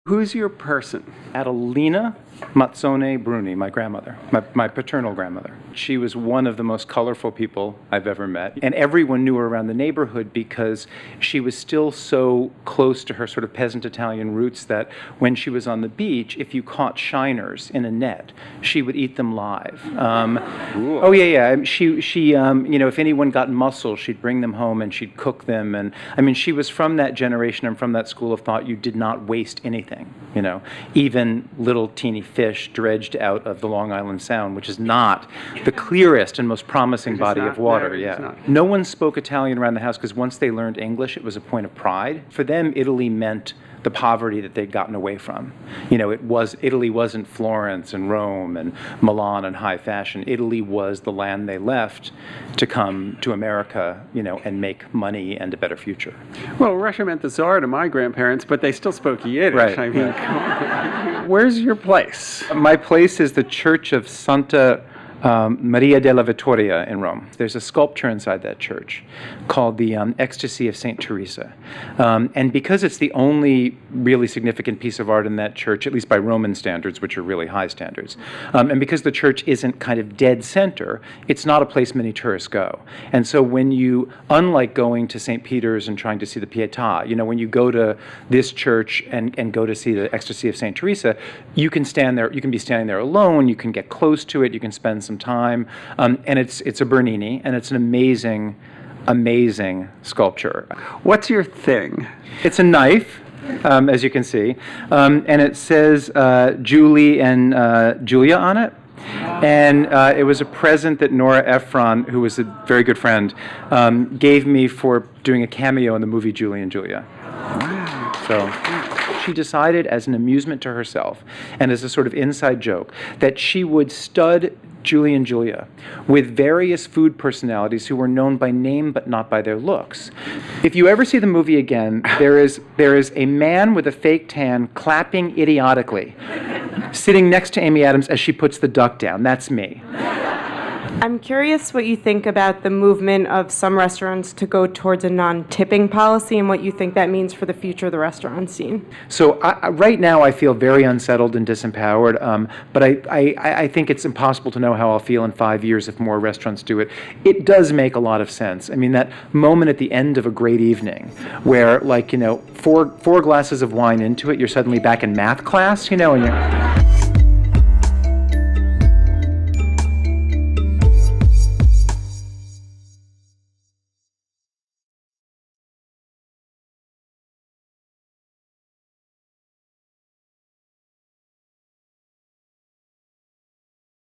Who's your person? Adelina Mazzone Bruni, my grandmother, my paternal grandmother. She was one of the most colorful people I've ever met. And everyone knew her around the neighborhood because she was still so close to her sort of peasant Italian roots that when she was on the beach, if you caught shiners in a net, she would eat them live. Oh, yeah. She if anyone got mussels, she'd bring them home and she'd cook them. And I mean, she was from that generation and from that school of thought. You did not waste anything, even little teeny fish dredged out of the Long Island Sound, which is not the clearest and most promising body of water. No one spoke Italian around the house because once they learned English, it was a point of pride. For them, Italy meant the poverty that they'd gotten away from. Italy wasn't Florence and Rome and Milan and high fashion. Italy was the land they left to come to America, and make money and a better future. Well, Russia meant the Tsar to my grandparents, but they still spoke Yiddish. Right. I mean, where's your place? My place is the Church of Santa Maria della Vittoria in Rome. There's a sculpture inside that church called the Ecstasy of St. Teresa. And because it's the only really significant piece of art in that church, at least by Roman standards, which are really high standards, and because the church isn't kind of dead center, it's not a place many tourists go. And so when you, unlike going to St. Peter's and trying to see the Pietà, when you go to this church and go to see the Ecstasy of St. Teresa, you can stand there, you can be standing there alone, you can get close to it, you can spend some time, and it's a Bernini, and it's an amazing sculpture. What's your thing? It's a knife, as you can see, and it says Julie and Julia on it. And it was a present that Nora Ephron, who was a very good friend, gave me for doing a cameo in the movie Julie and Julia. Wow. So she decided, as an amusement to herself and as a sort of inside joke, that she would stud Julie and Julia with various food personalities who were known by name but not by their looks. If you ever see the movie again, there is a man with a fake tan clapping idiotically, sitting next to Amy Adams as she puts the duck down. That's me. I'm curious what you think about the movement of some restaurants to go towards a non-tipping policy and what you think that means for the future of the restaurant scene. So right now I feel very unsettled and disempowered, but I think it's impossible to know how I'll feel in 5 years if more restaurants do it. It does make a lot of sense. I mean, that moment at the end of a great evening where, four glasses of wine into it, you're suddenly back in math class, and you're...